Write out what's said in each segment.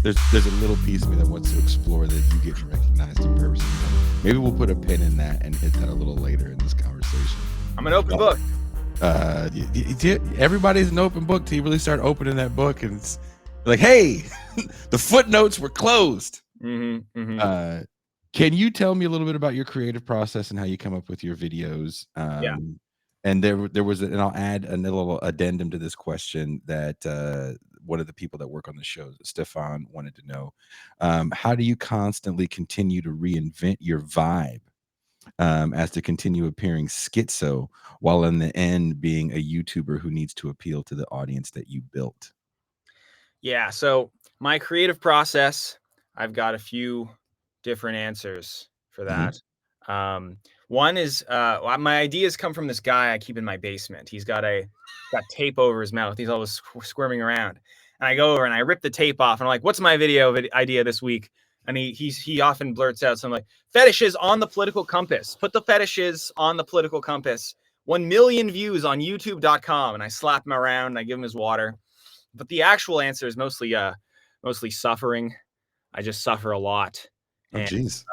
there's a little piece of me that wants to explore that you getting recognized in person. Maybe we'll put a pin in that and hit that a little later in this conversation. I'm an open book. Everybody's an open book till you really start opening that book and it's like, hey, the footnotes were closed. Can you tell me a little bit about your creative process and how you come up with your videos? Yeah. And there was, and I'll add a little addendum to this question that one of the people that work on the show, Stefan, wanted to know. How do you constantly continue to reinvent your vibe as to continue appearing schizo while in the end being a YouTuber who needs to appeal to the audience that you built? Yeah. So my creative process, I've got a few different answers for that. One is my ideas come from this guy I keep in my basement. He's got tape over his mouth. He's always squirming around. And I go over and I rip the tape off and I'm like, what's my video idea this week? And he often blurts out something like, fetishes on the political compass. Put the fetishes on the political compass. 1 million views on youtube.com. And I slap him around and I give him his water. But the actual answer is mostly suffering. I just suffer a lot. Oh, geez.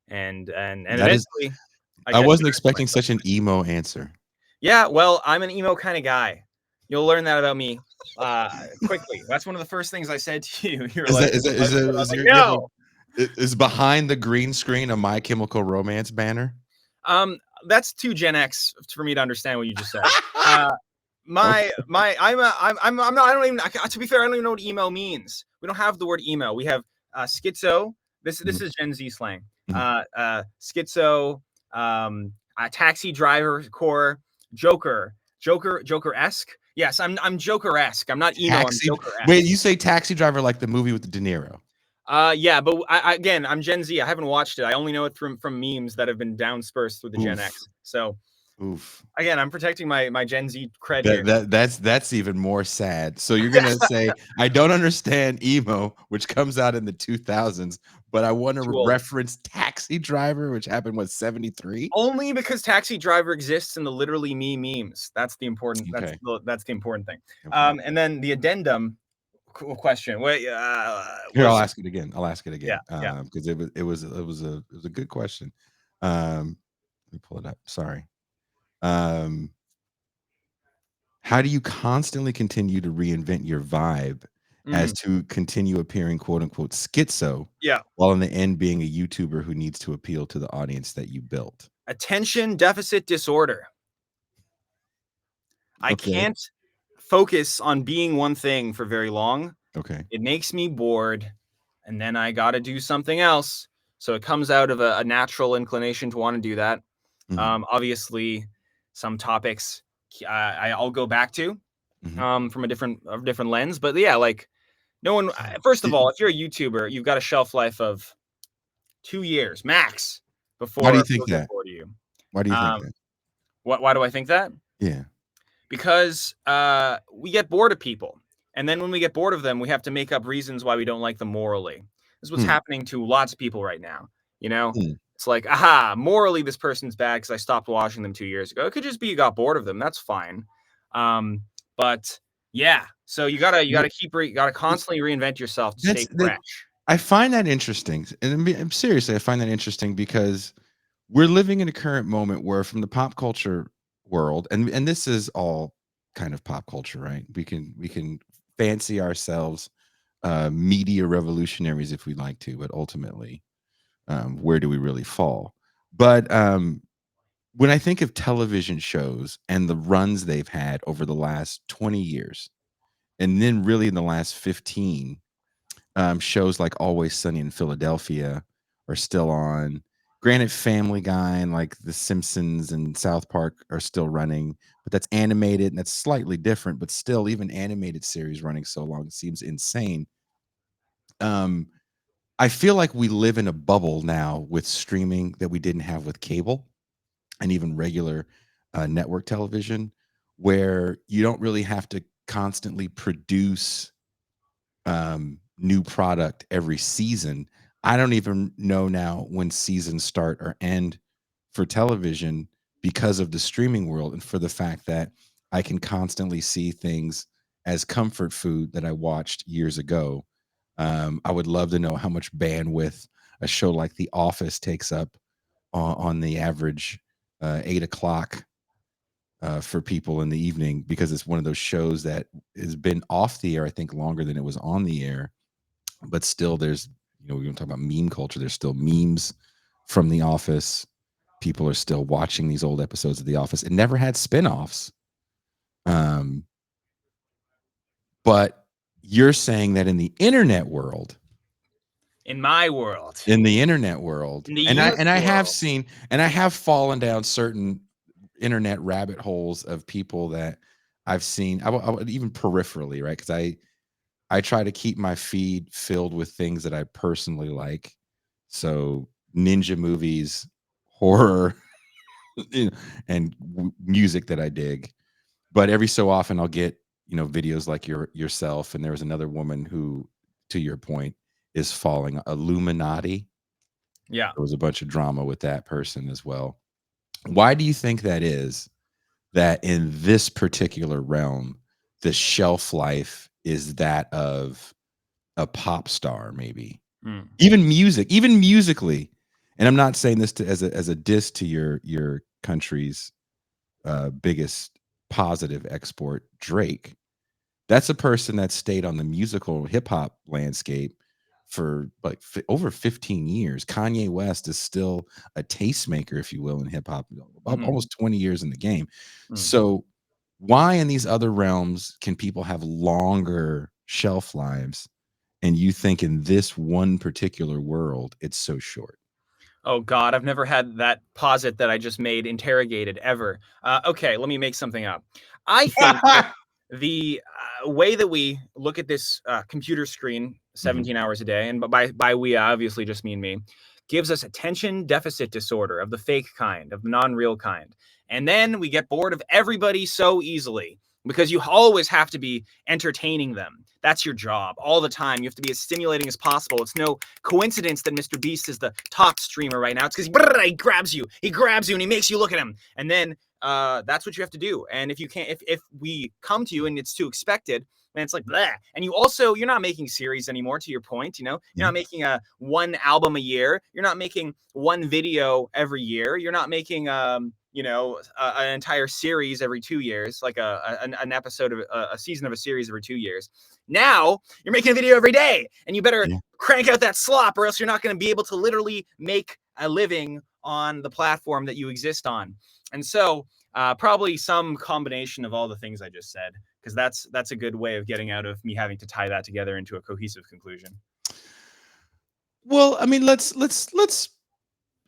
And eventually, I wasn't expecting such an emo answer. Yeah, well, I'm an emo kind of guy. You'll learn that about me quickly. That's one of the first things I said to you. You're no. Is behind the green screen a My Chemical Romance banner? That's too Gen X for me to understand what you just said. To be fair, I don't even know what emo means. We don't have the word emo. We have schizo. This is Gen Z slang. Schizo, taxi driver core, Joker-esque. Yes, I'm Joker-esque. I'm not emo. I'm Joker-esque. Wait, you say Taxi Driver like the movie with the De Niro? Yeah, but again, I'm Gen Z. I haven't watched it. I only know it from memes that have been downspersed through the Gen X. So, again, I'm protecting my Gen Z cred here. That's even more sad. So you're gonna say I don't understand emo, which comes out in the 2000s, but I want to reference Taxi Driver, which happened 73. Only because Taxi Driver exists in the literally me memes. That's the important. That's the important thing. And then the addendum question. Wait, here I'll ask it again. Yeah. Because it was a good question. Let me pull it up. Sorry. How do you constantly continue to reinvent your vibe as to continue appearing quote unquote schizo? Yeah. While in the end being a YouTuber who needs to appeal to the audience that you built? Attention deficit disorder. I can't focus on being one thing for very long. Okay. It makes me bored, and then I got to do something else. So it comes out of a natural inclination to want to do that. Obviously, some topics I'll go back to from a different lens. But yeah, like no one. First of all, if you're a YouTuber, you've got a shelf life of 2 years max before. Why do you think that? Why do you think that? Why do I think that? Yeah. Because we get bored of people. And then when we get bored of them, we have to make up reasons why we don't like them morally. This is what's happening to lots of people right now. You know, it's like, morally, this person's bad because I stopped watching them 2 years ago. It could just be you got bored of them. That's fine. But yeah, so you gotta constantly reinvent yourself to stay fresh. I find that interesting. And seriously, I find that interesting because we're living in a current moment where from the pop culture world, and this is all kind of pop culture, right? We can fancy ourselves media revolutionaries if we like to, but ultimately where do we really fall? But when I think of television shows and the runs they've had over the last 20 years, and then really in the last 15, shows like Always Sunny in Philadelphia are still on. Granted, Family Guy and like The Simpsons and South Park are still running, but that's animated and that's slightly different, but still even animated series running so long seems insane. I feel like we live in a bubble now with streaming that we didn't have with cable and even regular network television, where you don't really have to constantly produce new product every season. I don't even know now when seasons start or end for television because of the streaming world and for the fact that I can constantly see things as comfort food that I watched years ago I would love to know how much bandwidth a show like The Office takes up on the average 8 o'clock for people in the evening, because it's one of those shows that has been off the air, I think, longer than it was on the air. But still, there's, we're going to talk about meme culture. There's still memes from The Office. People are still watching these old episodes of The Office. It never had spinoffs. Um, but you're saying that in the internet world, In my world, in the internet world, in the and youth I have world. seen, and I have fallen down certain internet rabbit holes of people that I've seen, I would even peripherally, right? Because I try to keep my feed filled with things that I personally like. So ninja movies, horror, you know, and music that I dig. But every so often I'll get, videos like yourself. And there was another woman who, to your point, is falling Illuminati. Yeah. There was a bunch of drama with that person as well. Why do you think that is, that in this particular realm, the shelf life is that of a pop star, maybe? Mm. Even musically. And I'm not saying this as a diss to your country's biggest positive export, Drake. That's a person that stayed on the musical hip hop landscape for like over 15 years. Kanye West is still a tastemaker, if you will, in hip hop, Mhm. almost 20 years in the game. Mm. So, why in these other realms can people have longer shelf lives? And you think in this one particular world, it's so short? Oh God, I've never had that posit that I just made interrogated ever. Okay, let me make something up. I think that the way that we look at this computer screen Mhm. 17 hours a day, and by we, I obviously just mean me, gives us attention deficit disorder of the fake kind, of the non-real kind. And then we get bored of everybody so easily because you always have to be entertaining them. That's your job all the time. You have to be as stimulating as possible. It's no coincidence that Mr. Beast is the top streamer right now. It's because he grabs you, and he makes you look at him, and then that's what you have to do. And if you can't, if we come to you and it's too expected, and it's like blah. And you're not making series anymore. To your point, you're Yeah. not making a one album a year. You're not making one video every year. You're not making an entire series every 2 years, like an episode of a season of a series every 2 years. Now you're making a video every day, and you better Yeah. crank out that slop, or else you're not going to be able to literally make a living on the platform that you exist on. And so, probably some combination of all the things I just said, because that's a good way of getting out of me having to tie that together into a cohesive conclusion. Well, I mean, let's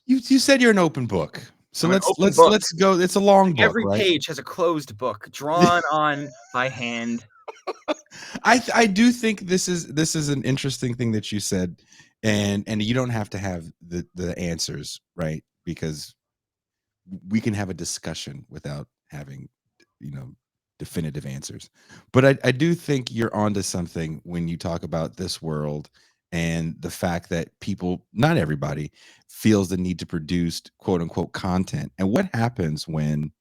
you said you're an open book. So I'm an let's open let's book. let's go. It's a long book, Every right? page has a closed book drawn on by hand. I do think this is an interesting thing that you said, and you don't have to have the answers, right? Because we can have a discussion without having, you know, definitive answers. But I do think you're onto something when you talk about this world and the fact that people, not everybody, feels the need to produce quote unquote content. And what happens when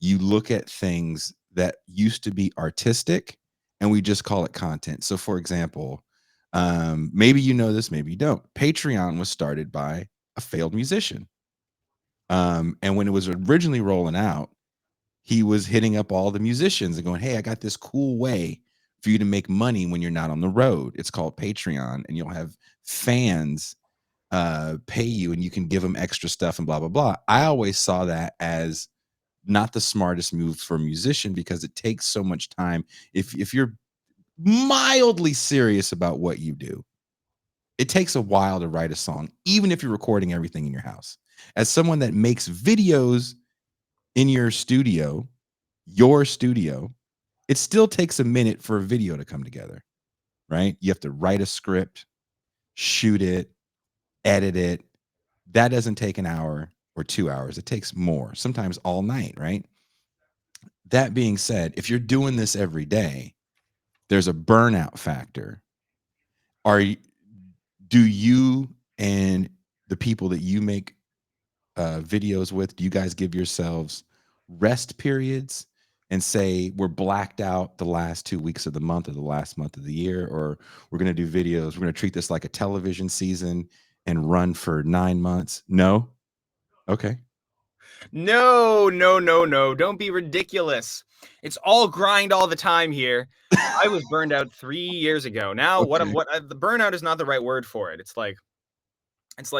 you look at things that used to be artistic and we just call it content? So for example, maybe you know this, maybe you don't. Patreon was started by a failed musician. And when it was originally rolling out, he was hitting up all the musicians and going, "Hey, I got this cool way for you to make money when you're not on the road. It's called Patreon, and you'll have fans pay you, and you can give them extra stuff and blah blah blah." I always saw that as not the smartest move for a musician because it takes so much time. If you're mildly serious about what you do, it takes a while to write a song, even if you're recording everything in your house. As someone that makes videos in your studio, it still takes a minute for a video to come together, right? You have to write a script, shoot it, edit it. That doesn't take an hour or 2 hours. It takes more, sometimes all night, right? That being said, if you're doing this every day, there's a burnout factor. Are you, do you and the people that you make videos with, do you guys give yourselves rest periods? and say we're blacked out the last 2 weeks of the month or the last month of the year, or we're going to do videos. We're going to treat this like a television season and run for 9 months. No? Okay. No, no, no, no. Don't be ridiculous. It's all grind all the time here. I was burned out 3 years ago. Now, Okay. the burnout is not the right word for it. It's like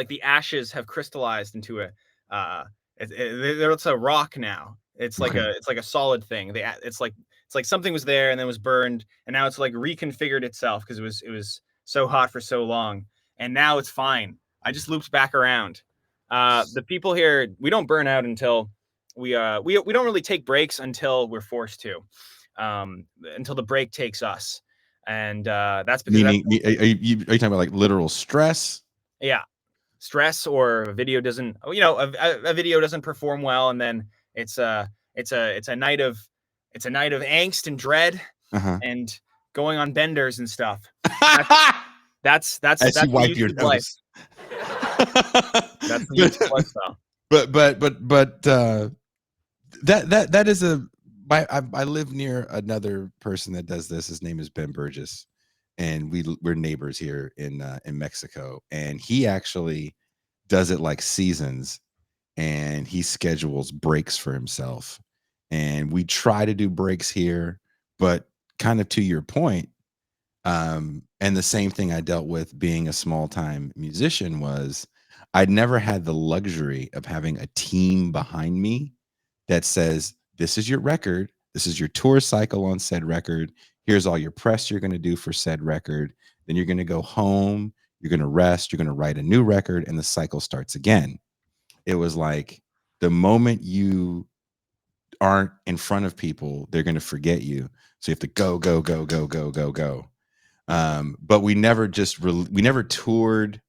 the ashes have crystallized into a uh it's a rock now. Okay. It's like a solid thing. It's like something was there and then was burned, and now it's like reconfigured itself because it was so hot for so long, and now it's fine. I just looped back around. The people here, we don't burn out until we don't really take breaks until we're forced to, until the break takes us, and that's because that's Meaning, are you talking about like literal stress? yeah, stress, or a video doesn't, a video doesn't perform well, and then it's a it's a night of angst and dread Uh-huh. and going on benders and stuff. That's As you the wipe your YouTube life. nose. That's the but, YouTube lifestyle. but that is I live near another person that does this. His name is Ben Burgess, and we're neighbors here in Mexico, and he actually does it like seasons, and he schedules breaks for himself, and we try to do breaks here, but kind of to your point, and the same thing I dealt with being a small time musician was I'd never had the luxury of having a team behind me that says, this is your record, this is your tour cycle on said record, here's all your press you're going to do for said record, then you're going to go home, you're going to rest, you're going to write a new record, and the cycle starts again. It was like the moment you aren't in front of people, they're going to forget you. So you have to go, go, go, go, go, go, go. But we never we never toured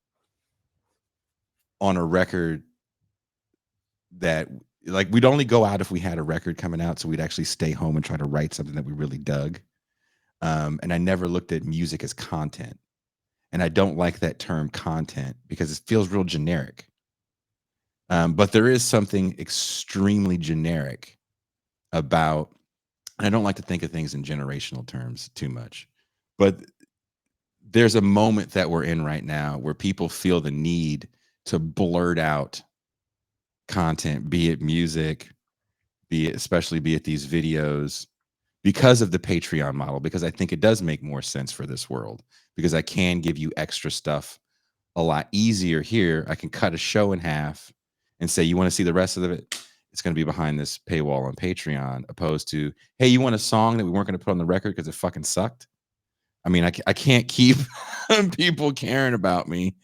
on a record that, like, we'd only go out if we had a record coming out, so we'd actually stay home and try to write something that we really dug. And I never looked at music as content, and I don't like that term content because it feels real generic. But there is something extremely generic about, and I don't like to think of things in generational terms too much, but there's a moment that we're in right now where people feel the need to blurt out content, be it music, be it these videos, because of the Patreon model, because I think it does make more sense for this world, because I can give you extra stuff a lot easier here. I can cut a show in half and say, you want to see the rest of it? It's going to be behind this paywall on Patreon, opposed to, hey, you want a song that we weren't going to put on the record because it fucking sucked? I mean, I can't keep people caring about me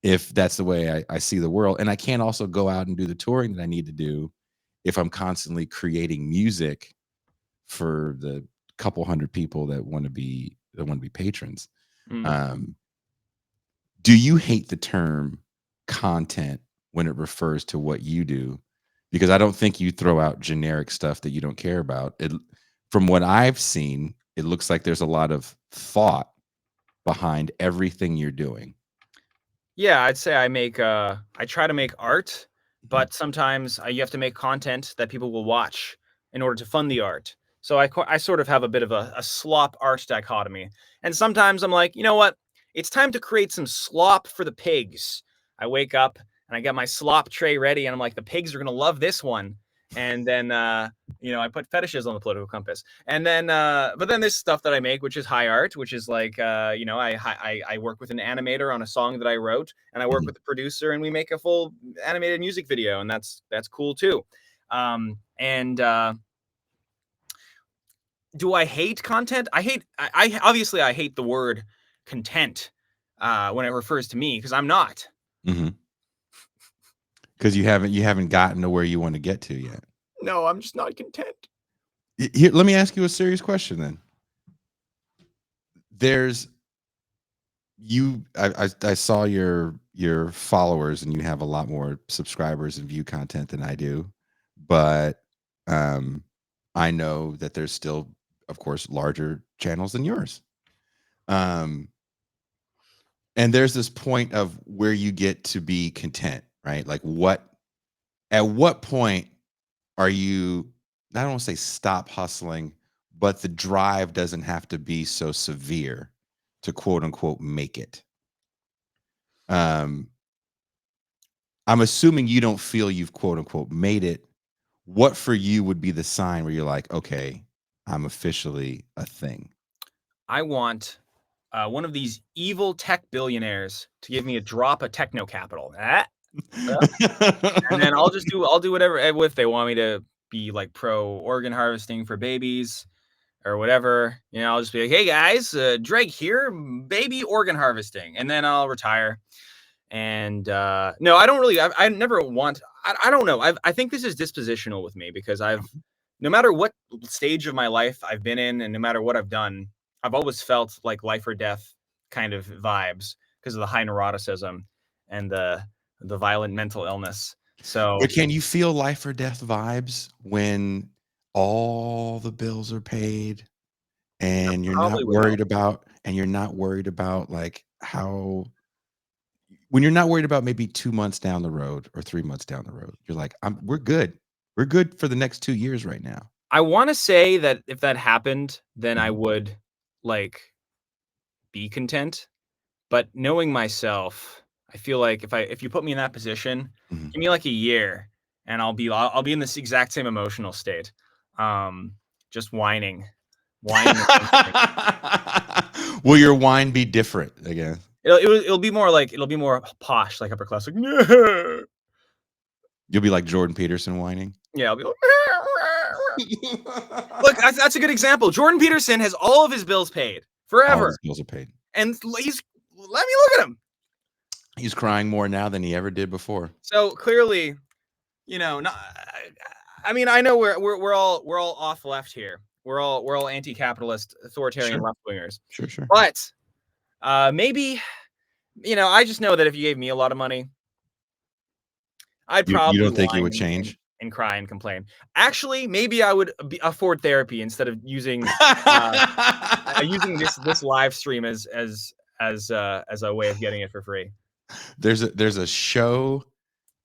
if that's the way I see the world. And I can't also go out and do the touring that I need to do if I'm constantly creating music for the couple hundred people that want to be patrons. Mm. Um, do you hate the term content when it refers to what you do? Because I don't think you throw out generic stuff that you don't care about. From what I've seen, it looks like there's a lot of thought behind everything you're doing. Yeah, I'd say I try to make art, Mhm. but sometimes you have to make content that people will watch in order to fund the art. So I sort of have a bit of a slop art dichotomy. And sometimes I'm like, you know what? It's time to create some slop for the pigs. I wake up and I get my slop tray ready, and I'm like, the pigs are gonna love this one. And then I put fetishes on the political compass. And then but then there's stuff that I make which is high art, which is like I work with an animator on a song that I wrote, and I work Mhm. with the producer, and we make a full animated music video, and that's cool too. And Do I hate content? I obviously I hate the word content when it refers to me, because I'm not. Mhm. Because you haven't gotten to where you want to get to yet. No, I'm just not content. Here, let me ask you a serious question then. There's I saw your followers, and you have a lot more subscribers and view content than I do, but um I know that there's still, of course, larger channels than yours. Um and there's this point of where you get to be content, right? Like, at what point are you I don't want to say stop hustling, but the drive doesn't have to be so severe to quote unquote make it. Um, I'm assuming you don't feel you've quote unquote made it. What for you would be the sign where you're like, okay, I'm officially a thing? I want one of these evil tech billionaires to give me a drop of techno capital. And then I'll do whatever if they want me to be like pro organ harvesting for babies or whatever. You know, I'll just be like, hey guys, JREG here, baby organ harvesting, and then I'll retire. And no, I don't really. I never want. I don't know. I think this is dispositional with me because no matter what stage of my life I've been in, and no matter what I've done, I've always felt like life or death kind of vibes because of the high neuroticism and the violent mental illness. So But can you feel life or death vibes when all the bills are paid I and probably will. you're not worried about like how when you're not worried about maybe 2 months down the road or 3 months down the road, you're like, we're good. We're good for the next 2 years right now." I want to say that if that happened, then I Mhm, would like be content. But knowing myself, I feel like if you put me in that position, mhm. give me like a year and I'll be in this exact same emotional state. Um, just whining and whimpering. Will your wine be different again? It'll be more like it'll be more posh, like upper class, like You'll be like Jordan Peterson whining? yeah, I'll be like look, that's a good example. Jordan Peterson has all of his bills paid All forever, his bills are paid. and he's let me look at him. He's crying more now than he ever did before. So clearly, you know, not, I mean, I know we're all off left here. We're all anti-capitalist, authoritarian Sure, left wingers. sure, sure. But maybe you know, I just know that if you gave me a lot of money, I'd You probably don't think it whine would change? and cry and complain. Actually, maybe I would afford therapy instead of uh, using this live stream as a way of getting it for free. There's a show,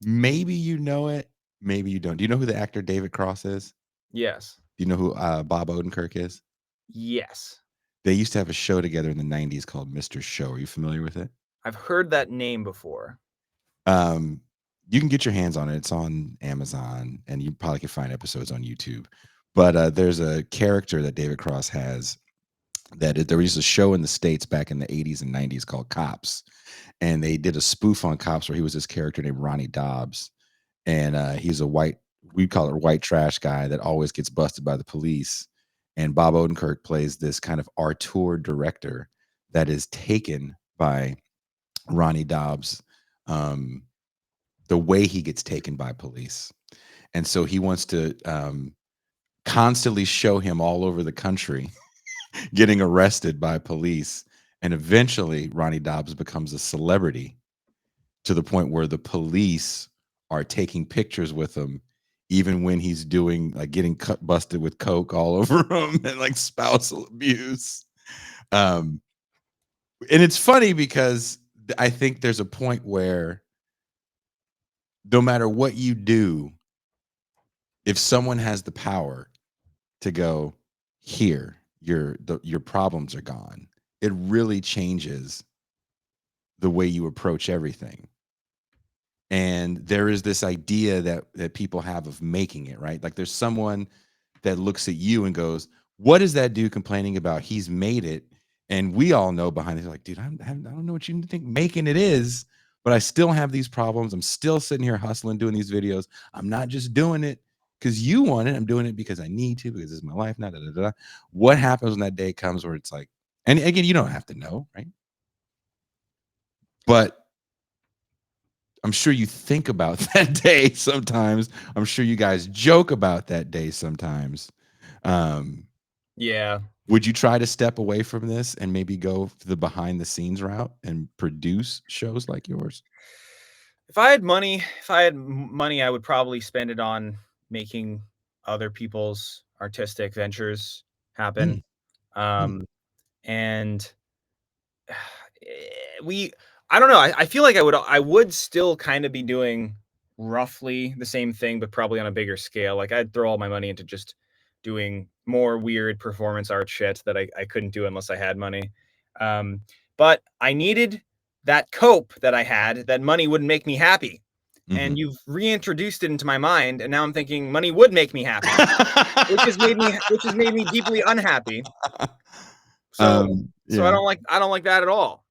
maybe you know it, maybe you don't. Do you know who the actor David Cross is? Yes, Do you know who, Bob Odenkirk is? yes, They used to have a show together in the '90s called Mr. Show. Are you familiar with it? I've heard that name before. Um, you can get your hands on it. It's on Amazon, and you probably can find episodes on YouTube. But, there's a character that David Cross has there was a show in the States back in the '80s and '90s called Cops, and they did a spoof on Cops where he was this character named Ronnie Dobbs, and he's a white we call it white trash guy that always gets busted by the police. And Bob Odenkirk plays this kind of auteur director that is taken by Ronnie Dobbs, um, the way he gets taken by police, and so he wants to constantly show him all over the country getting arrested by police. And eventually, Ronnie Dobbs becomes a celebrity to the point where the police are taking pictures with him, even when he's doing like getting cut, busted with coke all over him and like spousal abuse. Um, and it's funny because I think there's a point where no matter what you do, if someone has the power to go here, your problems are gone. It really changes the way you approach everything. And there is this idea that people have of making it, right? Like there's someone that looks at you and goes, "What is that dude complaining about? He's made it." And we all know behind it, like, dude, I don't know what you think making it is, but I still have these problems. I'm still sitting here hustling, doing these videos. I'm not just doing it because you want it. I'm doing it because I need to, because it's my life now. Da, da, da, da. What happens when that day comes where it's like, and again, you don't have to know, right? But I'm sure you think about that day sometimes. I'm sure you guys joke about that day sometimes. Um, Yeah. would you try to step away from this and maybe go the behind the scenes route and produce shows like yours? If I had money, I would probably spend it on making other people's artistic ventures Mm, happen. mm. Um, and we, I don't know. I feel like I would still kind of be doing roughly the same thing, but probably on a bigger scale. Like I'd throw all my money into just doing more weird performance art shit that I couldn't do unless I had money. But I needed that cope that I had, that money wouldn't make me happy. Mhm. And you've reintroduced it into my mind, and now I'm thinking money would make me happy, which has made me deeply unhappy. So I Yeah. don't like that at all.